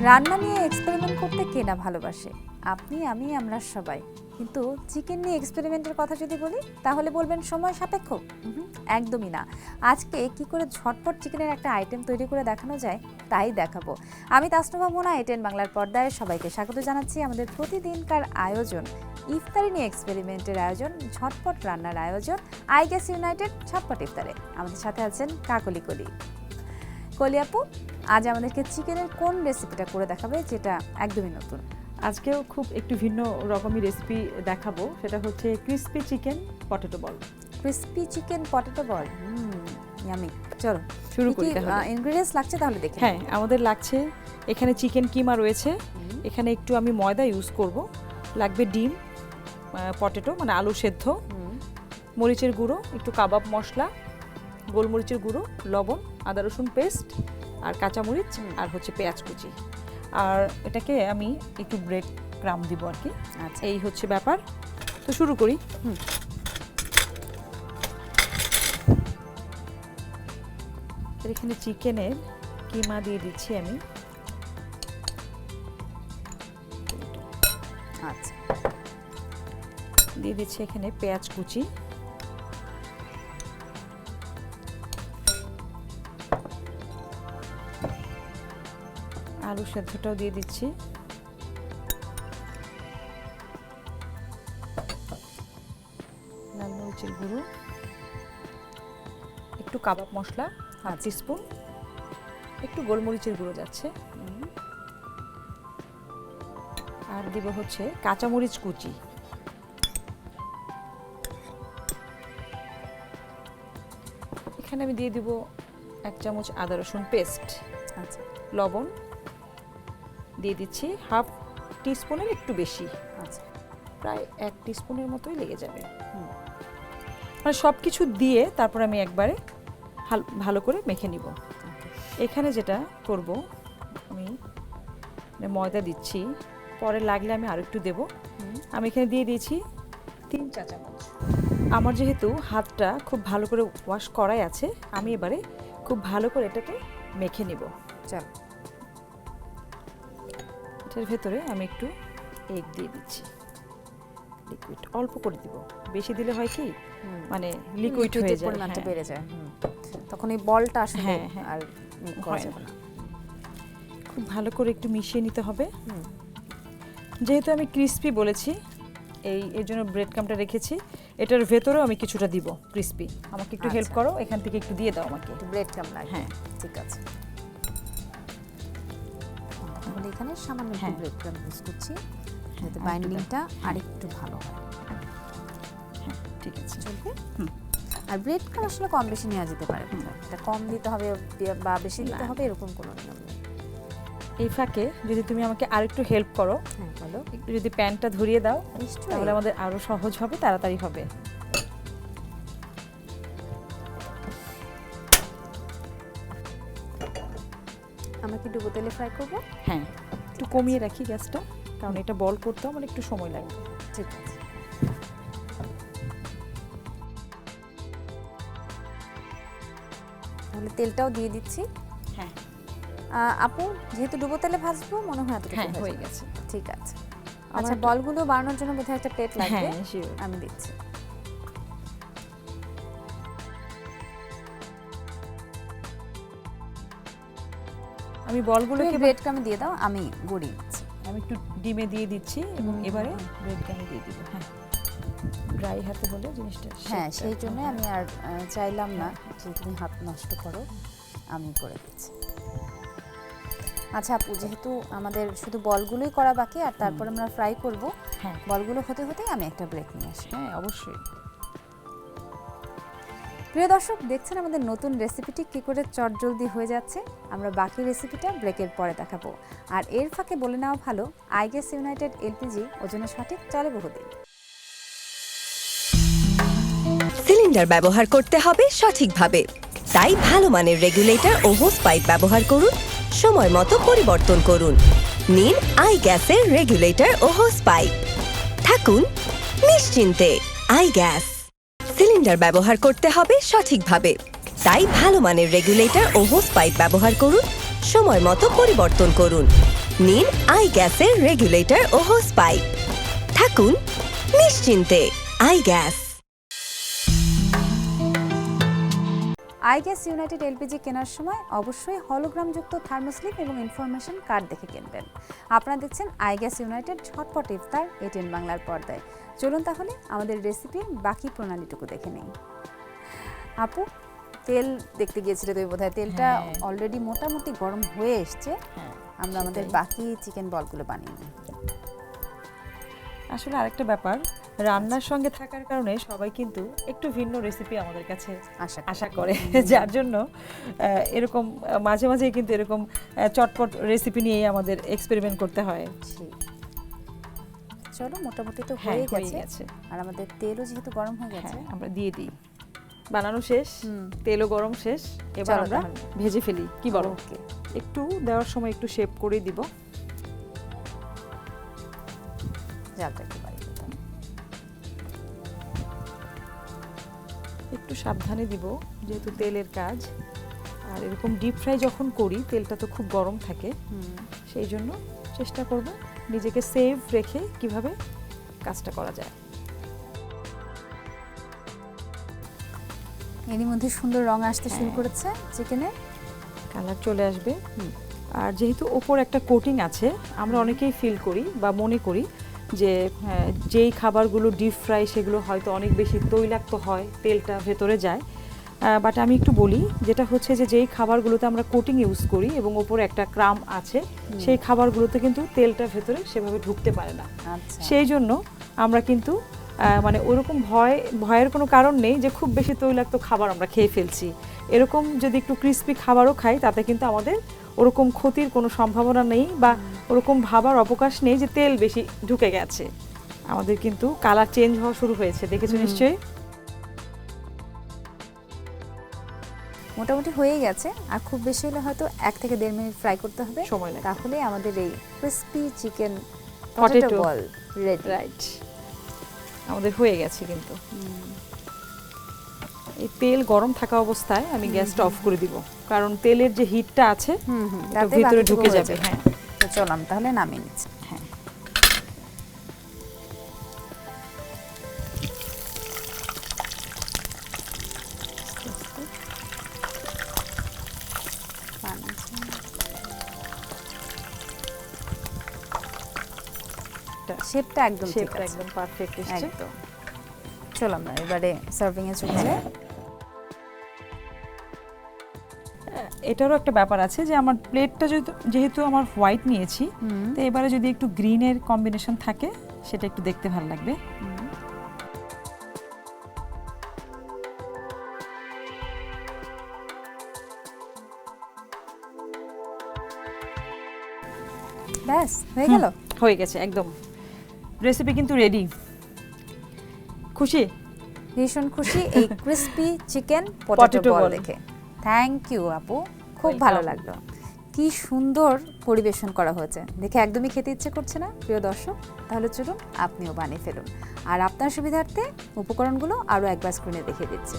রান্না নিয়ে এক্সপেরিমেন্ট করতে কে না ভালোবাসে? আপনি, আমি, আমরা সবাই। কিন্তু চিকেন নিয়ে এক্সপেরিমেন্টের কথা যদি বলি তাহলে বলবেন সময় সাপেক্ষ। একদমই না। আজকে কি করে ঝটপট চিকেনের একটা আইটেম তৈরি করে দেখানো যায় তাই দেখাবো। আমি তাসনুভা, মোনা, ATN বাংলার পর্দায় সবাইকে স্বাগত জানাচ্ছি আমাদের প্রতিদিনকার আয়োজন ইফতারি নিয়ে এক্সপেরিমেন্টের আয়োজন, ঝটপট রান্নার আয়োজন আইগ্যাস ইউনাইটেড ঝটপট ইফতারে। আমাদের সাথে আছেন কাকলি কলি আপু, আজ আমাদেরকে চিকেনের কোন রেসিপিটা করে দেখাবে যেটা একদমই নতুন? আজকেও খুব একটু ভিন্ন রকমের রেসিপি দেখাবো, সেটা হচ্ছে crispy chicken potato ball. Crispy chicken potato ball, yummy. চলো শুরু করি। ইনগ্রেডিয়েন্টস লাগছে তাহলে দেখি। হ্যাঁ, আমাদের লাগছে এখানে চিকেন কিমা রয়েছে, এখানে একটু আমি ময়দা ইউজ করব, লাগবে ডিম, পটেটো মানে আলু সেদ্ধ, মরিচের গুঁড়ো, একটু কাবাব মশলা, গোলমরিচের গুঁড়ো, লবণ, আদা রসুন পেস্ট, আর কাঁচামরিচ, আর হচ্ছে পেঁয়াজ কুচি। আর এটাকে আমি একটু ব্রেড ক্রাম্ব দিব আর কি। আচ্ছা, এই হচ্ছে ব্যাপার। তো শুরু করি। এখানে চিকেনের কিমা দিয়ে দিচ্ছি আমি। আচ্ছা, দিয়ে দিচ্ছি এখানে পেঁয়াজ কুচি, আলু সেদ্ধটাও দিয়ে দিচ্ছি, লাল মরিচের গুঁড়ো, একটু কাবাব মশলা হাফ টিস্পুন, একটু গোলমরিচের গুঁড়ো যাচ্ছে, আর দিব হচ্ছে কাঁচামরিচ কুচি। এখানে আমি দিয়ে দিব 1 চামচ আদা রসুন পেস্ট। আচ্ছা, লবণ দিয়ে দিচ্ছি হাফ টিস্পুনের একটু বেশি। আচ্ছা, প্রায় 1 টিস্পুনের মতোই লেগে যাবে। মানে সব কিছু দিয়ে তারপর আমি একবারে ভালো করে মেখে নিব। এখানে যেটা করব, আমি ময়দা দিচ্ছি, পরে লাগলে আমি আর একটু দেব। আমি এখানে দিয়ে দিয়েছি 3 চা চামচ। আমার যেহেতু হাতটা খুব ভালো করে ওয়াশ করাই আছে, আমি এবারে খুব ভালো করে এটাকে মেখে নিব। চল, এটার ভেতরে আমি একটু এগ দিয়ে দিচ্ছি, লিকুইড অল্প করে দিব, বেশি দিলে হয় কি মানে লিকুইড হয়ে যায়, পরিমাণটা বেড়ে যায়, তখন এই বলটা আসলে আর করা যাবে না। খুব ভালো করে একটু মিশিয়ে নিতে হবে। যেহেতু আমি ক্রিসপি বলেছি, এর জন্য ব্রেড ক্রাম্বটা রেখেছি, এটার ভেতরেও আমি কিছুটা দিব ক্রিসপি। আমাকে একটু হেল্প করো, এখান থেকে একটু দিয়ে দাও আমাকে। একটু ব্রেড ক্রাম্ব লাগে? হ্যাঁ, ঠিক আছে। তাহলে এখানে সামান্য একটু ব্রেড ক্রাম্ব ইউজ করছি যাতে বাইন্ডিংটা আরেকটু ভালো হয়। হ্যাঁ, ঠিক আছে, চলবে। আর ব্রেড ক্রাম্ব আসলে কম বেশি নেওয়া যেতে পারে, এটা কম দিতে হবে বা বেশি দিতে হবে এরকম কোনো নিয়ম নেই। এই ফাঁকে যদি তুমি আমাকে আরেকটু হেল্প করো, হ্যাঁ বলো। একটু যদি প্যানটা ধরিয়ে দাও নিশ্চয়ই, তাহলে আমাদের আরো সহজ হবে, তাড়াতাড়ি হবে। আমরা কি ডুবো তেলে ফ্রাই করব? হ্যাঁ, একটু কমিয়ে রাখি গ্যাসটা, কারণ এটা বল করতে আমার একটু সময় লাগবে। ঠিক আছে। তাহলে তেলটাও দিয়ে দিচ্ছি। হ্যাঁ আপু, যেহেতু ডুবো তেলে ভাজবো মনে হয় এতটুকু হয়ে গেছে। ঠিক আছে। আচ্ছা, বলগুলো বানানোর জন্য বোধহয় একটা প্লেট লাগবে। হ্যাঁ, শিওর, আমি দিচ্ছি। আমি বলগুলোকে ব্রেড ক্রাম্ব দিয়ে দাও, আমি গড়িয়ে দিচ্ছি। আমি একটু ডিমে দিয়ে দিচ্ছি এবং এবারে ব্রেড ক্রাম্ব দিয়ে দিব। হ্যাঁ, ড্রাই হাতে হলে জিনিসটা, হ্যাঁ সেই জন্য আমি আর চাইলাম না যে তুমি হাত নষ্ট করো, আমি করে দিচ্ছি। আচ্ছা আপু, যেহেতু আমাদের শুধু বলগুলোই করা বাকি আর তারপর আমরা ফ্রাই করব, হ্যাঁ বলগুলো হতে হতেই আমি একটা ব্রেক নিয়ে আসি। হ্যাঁ, অবশ্যই। প্রিয় দর্শক, দেখছেন আমাদের নতুন রেসিপিটি কী করে চটজলদি হয়ে যাচ্ছে। আমরা বাকি রেসিপিটা ব্রেকের পরে দেখাবো। আর এর ফাঁকে বলে নেওয়া ভালো, আইগ্যাস ইউনাইটেড LPG ওজনে সঠিক, চলে বহুদিন। সিলিন্ডার ব্যবহার করতে হবে সঠিকভাবে, তাই ভালো মানের রেগুলেটর ও হোস পাইপ ব্যবহার করুন, সময় মতো পরিবর্তন করুন। নিন আইগ্যাসের রেগুলেটর ও হোস পাইপ, থাকুন নিশ্চিন্তে। আইগ্যাস। সিলিন্ডার ব্যবহার করতে হবে সঠিকভাবে, তাই ভালো মানের রেগুলেটর ও হোস পাইপ ব্যবহার করুন, সময় মতো পরিবর্তন করুন। নিন আই গ্যাসের রেগুলেটর ও হোস পাইপ। থাকুন নিশ্চিন্তে। I gas. IGas United LPG কেনার সময় অবশ্যই হলোগ্রামযুক্ত থার্মোস্লিপ এবং ইনফরমেশন কার্ড দেখে কিনবেন। আপনারা দেখছেন আইগ্যাস ইউনাইটেড ঝটপট ইফতার এটিএন বাংলার পর্দায়। চলুন তাহলে আমাদের রেসিপির বাকি প্রণালীটুকু দেখে নিই। আপু, তেল দেখতে গিয়েছিলে তুমি বোধহয়, তেলটা অলরেডি মোটামুটি গরম হয়ে এসছে। আমরা আমাদের বাকি চিকেন বলগুলো বানিয়ে নিই। আসলে আরেকটা ব্যাপার, রান্নার সঙ্গে থাকার কারণে সবাই কিন্তু একটু ভিন্ন রেসিপি আমাদের কাছে আশা করে, যার জন্য এরকম মাঝে মাঝে কিন্তু এরকম চটপট রেসিপি নিয়ে আমাদের এক্সপেরিমেন্ট করতে হয়। চলো, মোটামুটি তো হয়ে গেছে, আর আমাদের তেলও যেহেতু গরম হয়ে গেছে আমরা দিয়ে দিই। বানানো শেষ, তেলও গরম শেষ, এবার আমরা ভেজে ফেলি। কি বলো? একটু দেওয়ার সময় একটু শেপ করে দিব। একটু সাবধানে দিব, যেহেতু তেলের কাজ। আর এরকম ডিপ ফ্রাই যখন করি তেলটা তো খুব গরম থাকে, সেই জন্য চেষ্টা করব নিজেকে সেভ রেখে কিভাবে কাজটা করা যায়। এরই মধ্যে সুন্দর রং আসতে শুরু করেছে, চিকেনের কালার চলে আসবে। আর যেহেতু ওপর একটা কোটিং আছে, আমরা অনেকেই ফিল করি বা মনে করি যে যেই খাবারগুলো ডিপ ফ্রাই সেগুলো হয়তো অনেক বেশি তৈলাক্ত হয়, তেলটা ভেতরে যায়। বাট আমি একটু বলি, যেটা হচ্ছে যে যেই খাবারগুলোতে আমরা কোটিং ইউজ করি এবং ওপরে একটা ক্রাম আছে, সেই খাবারগুলোতে কিন্তু তেলটা ভেতরে সেভাবে ঢুকতে পারে না। সেই জন্য আমরা কিন্তু মানে ওরকম ভয়ের কোনো কারণ নেই যে খুব বেশি তৈলাক্ত খাবার আমরা খেয়ে ফেলছি। এরকম যদি একটু ক্রিস্পি খাবারও খাই, তাতে কিন্তু আমাদের ওরকম ক্ষতির কোনো সম্ভাবনা নেই বা ওরকম ভাবার অবকাশ নেই যে তেল বেশি ঢুকে গেছে। আমাদের কিন্তু কালার চেঞ্জ হওয়া শুরু হয়েছে, দেখেছো নিশ্চয়ই? মোটামুটি হয়ে গেছে, আর খুব বেশি হলে হয়তো 1 থেকে 1.5 মিনিট ফ্রাই করতে হবে, সময় লাগে। তাহলে আমাদের এই ক্রিস্পি চিকেন পটেটো বল রেডি। রাইট, আমাদের হয়ে গেছে। কিন্তু এই তেল গরম থাকা অবস্থায় আমি গ্যাসটা অফ করে দিব, কারণ তেলের যে হিটটা আছে তাতে ভিতরে ঢুকে যাবে। হ্যাঁ, তো চলাম তাহলে নামিয়ে নিচ্ছি। হ্যাঁ, শেপটা একদম ঠিক আছে, একদম পারফেক্ট এসেছে। একদম। চলাম না, এবারে সার্ভিং এ চলে যাই। এটারও একটা ব্যাপার আছে যে আমার প্লেটটা যেহেতু আমার হোয়াইট নিয়েছি, তো এবারে যদি একটু গ্রিনের কম্বিনেশন থাকে সেটা একটু দেখতে ভালো লাগবে। ব্যাস হয়ে গেল, হয়ে গেছে একদম। রেসিপি কিন্তু রেডি। খুশি? ভীষণ খুশি এই ক্রিস্পি চিকেন পটেটো বল দেখে। থ্যাংক ইউ আপু, খুব ভালো লাগলো। কি সুন্দর পরিবেশন করা হয়েছে, দেখে একদমই খেতে ইচ্ছে করছে না প্রিয় দর্শক। তাহলে চলুন আপনিও বানিয়ে ফেলুন, আর আপনার সুবিধার্থে উপকরণগুলো আরও একবার স্ক্রিনে দেখিয়ে দিচ্ছি।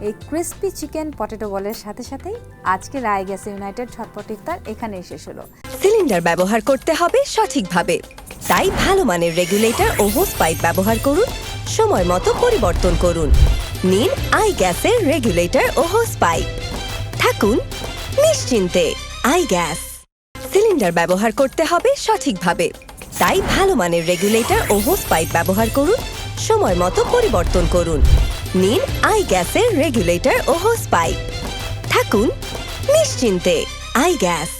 এই ক্রিস্পি চিকেন পটেটো বলের সাথে সাথেই আজকের আইগ্যাস ইউনাইটেড ঝটপট ইফতার এখানে শেষ হলো। সিলিন্ডার ব্যবহার করতে হবে সঠিকভাবে, তাই ভালো মানের রেগুলেটর ও হোস পাইপ ব্যবহার করুন। সময় মতো পরিবর্তন করুন। নিন আই গ্যাসের রেগুলেটর ও হোস পাইপ। থাকুন নিশ্চিন্তে। I gas. সিলিন্ডার ব্যবহার করতে হবে সঠিকভাবে, তাই ভালো মানের রেগুলেটর ও হোস পাইপ ব্যবহার করুন। সময় মতো পরিবর্তন করুন। নিন আই গ্যাসের রেগুলেটর ও হোস পাইপ। থাকুন নিশ্চিন্তে। I gas.